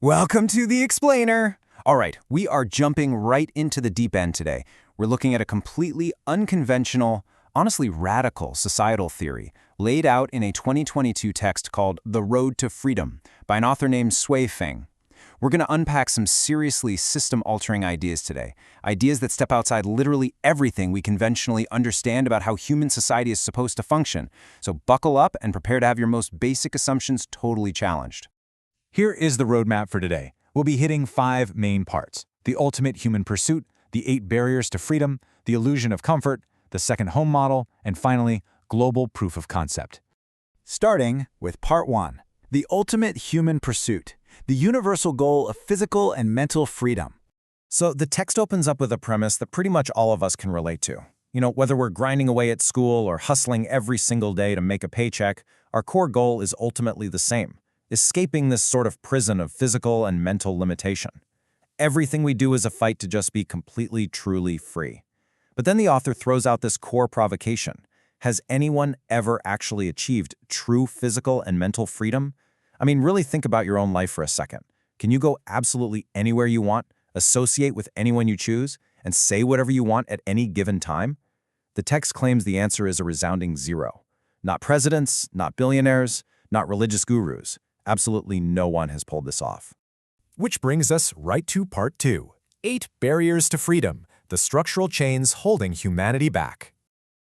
Welcome to The Explainer! All right, we are jumping right into the deep end today. We're looking at a completely unconventional, honestly radical societal theory laid out in a 2022 text called The Road to Freedom by an author named Shui Feng. We're going to unpack some seriously system-altering ideas today, ideas that step outside literally everything we conventionally understand about how human society is supposed to function. So buckle up and prepare to have your most basic assumptions totally challenged. Here is the roadmap for today. We'll be hitting 5 main parts: the ultimate human pursuit, the 8 barriers to freedom, the illusion of comfort, the second home model, and finally, global proof of concept. Starting with Part 1, the ultimate human pursuit, the universal goal of physical and mental freedom. So the text opens up with a premise that pretty much all of us can relate to. Whether we're grinding away at school or hustling every single day to make a paycheck, our core goal is ultimately the same: escaping this sort of prison of physical and mental limitation. Everything we do is a fight to just be completely, truly free. But then the author throws out this core provocation. Has anyone ever actually achieved true physical and mental freedom? I mean, really think about your own life for a second. Can you go absolutely anywhere you want, associate with anyone you choose, and say whatever you want at any given time? The text claims the answer is a resounding zero. Not presidents, not billionaires, not religious gurus. Absolutely no one has pulled this off. Which brings us right to Part 2, 8 barriers to freedom, the structural chains holding humanity back.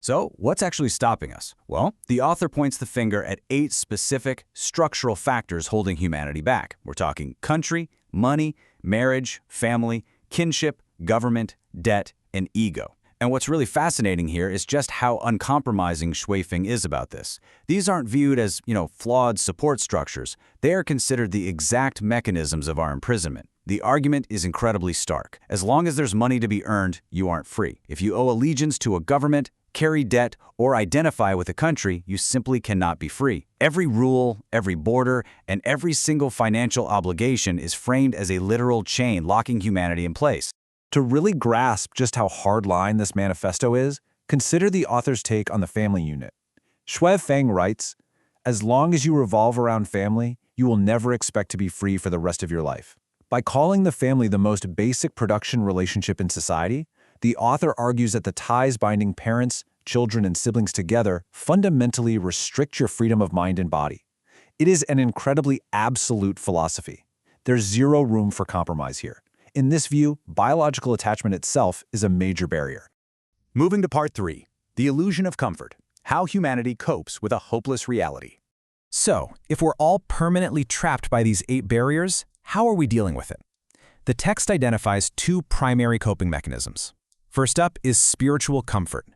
So, what's actually stopping us? Well, the author points the finger at 8 specific structural factors holding humanity back. We're talking country, money, marriage, family, kinship, government, debt, and ego. And what's really fascinating here is just how uncompromising Shui Feng is about this. These aren't viewed as, flawed support structures. They are considered the exact mechanisms of our imprisonment. The argument is incredibly stark. As long as there's money to be earned, you aren't free. If you owe allegiance to a government, carry debt, or identify with a country, you simply cannot be free. Every rule, every border, and every single financial obligation is framed as a literal chain locking humanity in place. To really grasp just how hardline this manifesto is, consider the author's take on the family unit. Shui Feng writes, "As long as you revolve around family, you will never expect to be free for the rest of your life." By calling the family the most basic production relationship in society, the author argues that the ties binding parents, children, and siblings together fundamentally restrict your freedom of mind and body. It is an incredibly absolute philosophy. There's zero room for compromise here. In this view, biological attachment itself is a major barrier. Moving to Part 3, the illusion of comfort, how humanity copes with a hopeless reality. So, if we're all permanently trapped by these 8 barriers, how are we dealing with it? The text identifies 2 primary coping mechanisms. First up is spiritual comfort.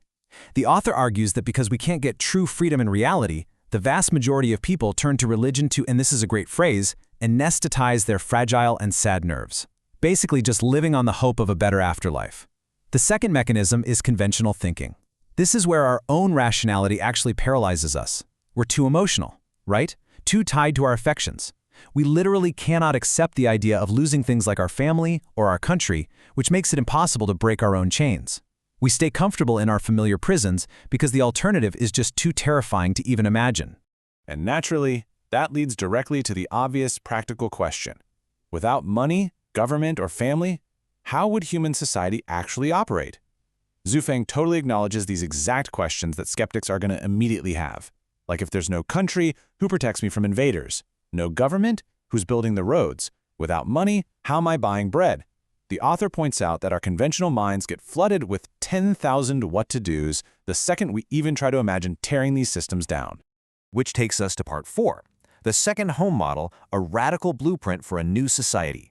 The author argues that because we can't get true freedom in reality, the vast majority of people turn to religion to, and this is a great phrase, anesthetize their fragile and sad nerves. Basically just living on the hope of a better afterlife. The second mechanism is conventional thinking. This is where our own rationality actually paralyzes us. We're too emotional, right? Too tied to our affections. We literally cannot accept the idea of losing things like our family or our country, which makes it impossible to break our own chains. We stay comfortable in our familiar prisons because the alternative is just too terrifying to even imagine. And naturally, that leads directly to the obvious practical question. Without money, government, or family, how would human society actually operate? Shui Feng totally acknowledges these exact questions that skeptics are going to immediately have. Like, if there's no country, who protects me from invaders? No government? Who's building the roads? Without money, how am I buying bread? The author points out that our conventional minds get flooded with 10,000 what-to-dos the second we even try to imagine tearing these systems down. Which takes us to Part 4, the second home model, a radical blueprint for a new society.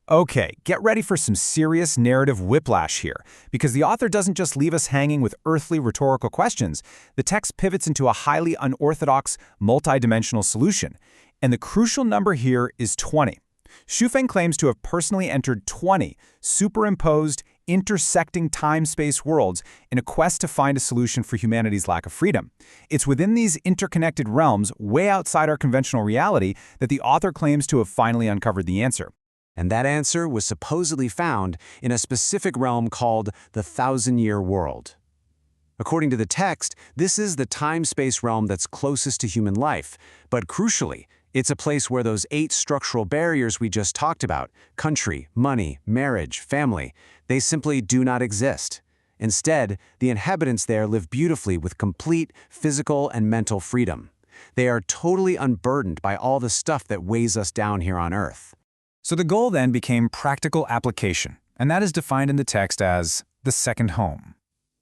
Okay, get ready for some serious narrative whiplash here, because the author doesn't just leave us hanging with earthly rhetorical questions. The text pivots into a highly unorthodox, multidimensional solution. And the crucial number here is 20. Shui Feng claims to have personally entered 20 superimposed, intersecting time-space worlds in a quest to find a solution for humanity's lack of freedom. It's within these interconnected realms, way outside our conventional reality, that the author claims to have finally uncovered the answer. And that answer was supposedly found in a specific realm called the Thousand-Year World. According to the text, this is the time-space realm that's closest to human life, but crucially, It's a place where those 8 structural barriers we just talked about, country, money, marriage, family, they simply do not exist. Instead, the inhabitants there live beautifully with complete physical and mental freedom. They are totally unburdened by all the stuff that weighs us down here on Earth. So the goal then became practical application, and that is defined in the text as the second home.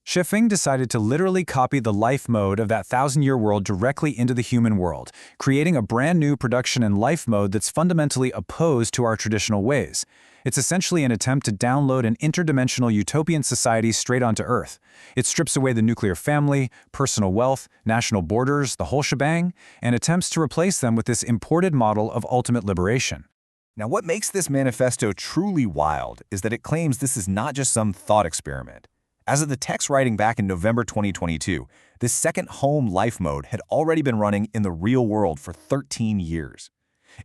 Xue Feng decided to literally copy the life mode of that thousand-year world directly into the human world, creating a brand new production and life mode that's fundamentally opposed to our traditional ways. It's essentially an attempt to download an interdimensional utopian society straight onto Earth. It strips away the nuclear family, personal wealth, national borders, the whole shebang, and attempts to replace them with this imported model of ultimate liberation. Now, what makes this manifesto truly wild is that it claims this is not just some thought experiment. As of the text writing back in November 2022, this second home life mode had already been running in the real world for 13 years.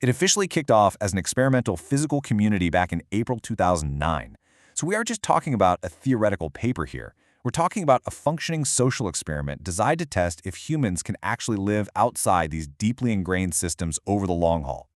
It officially kicked off as an experimental physical community back in April 2009. So we aren't just talking about a theoretical paper here. We're talking about a functioning social experiment designed to test if humans can actually live outside these deeply ingrained systems over the long haul.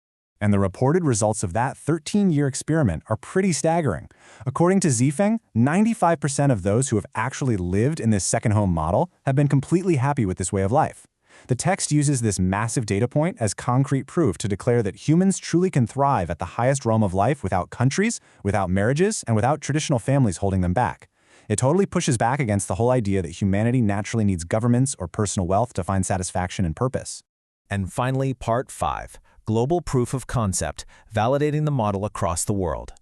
And the reported results of that 13-year experiment are pretty staggering. According to Zifeng, 95% of those who have actually lived in this second home model have been completely happy with this way of life. The text uses this massive data point as concrete proof to declare that humans truly can thrive at the highest realm of life without countries, without marriages, and without traditional families holding them back. It totally pushes back against the whole idea that humanity naturally needs governments or personal wealth to find satisfaction and purpose. And finally, Part 5. Global proof of concept, validating the model across the world.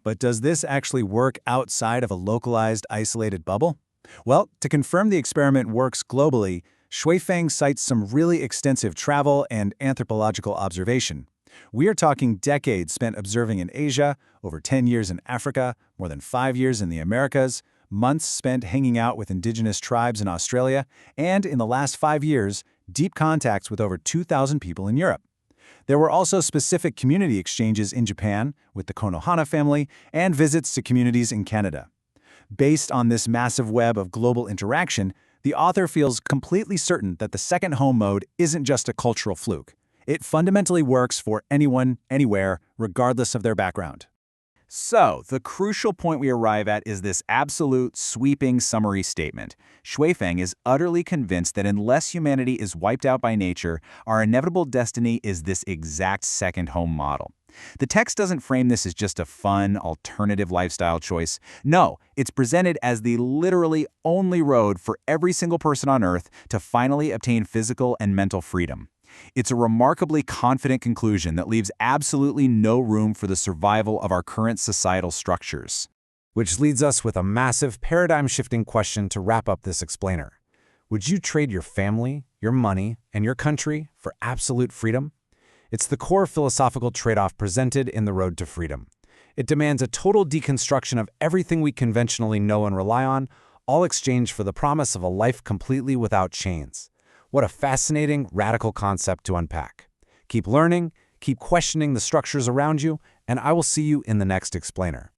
But does this actually work outside of a localized, isolated bubble? Well, to confirm the experiment works globally, Xue Feng cites some really extensive travel and anthropological observation. We are talking decades spent observing in Asia, over 10 years in Africa, more than 5 years in the Americas, months spent hanging out with indigenous tribes in Australia, and in the last 5 years, deep contacts with over 2,000 people in Europe. There were also specific community exchanges in Japan with the Konohana family and visits to communities in Canada. Based on this massive web of global interaction, the author feels completely certain that the second home mode isn't just a cultural fluke. It fundamentally works for anyone, anywhere, regardless of their background. So, the crucial point we arrive at is this absolute, sweeping summary statement. Xue Feng is utterly convinced that unless humanity is wiped out by nature, our inevitable destiny is this exact second home model. The text doesn't frame this as just a fun, alternative lifestyle choice. No, it's presented as the literally only road for every single person on Earth to finally obtain physical and mental freedom. It's a remarkably confident conclusion that leaves absolutely no room for the survival of our current societal structures. Which leads us with a massive paradigm-shifting question to wrap up this explainer. Would you trade your family, your money, and your country for absolute freedom? It's the core philosophical trade-off presented in The Road to Freedom. It demands a total deconstruction of everything we conventionally know and rely on, all exchanged for the promise of a life completely without chains. What a fascinating, radical concept to unpack. Keep learning, keep questioning the structures around you, and I will see you in the next explainer.